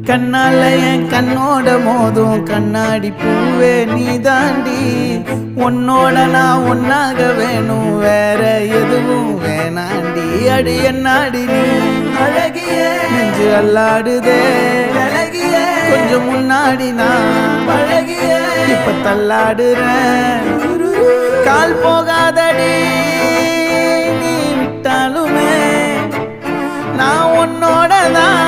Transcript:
கண்ணால என் கண்ணோட மோதும் கண்ணாடி பூவே நீ தாண்டி உன்னோட நான் ஒன்னாக வேணும் வேற எதுவும் வேணாண்டி அடி என்னாடி நீ அழகிய நெஞ்சு அல்லாடுதே அழகிய கொஞ்சம் முன்னாடி நான் அழகிய இப்ப தள்ளாடுறேன் கால் போகாதடி நீ விட்டாலுமே நான் உன்னோட தான்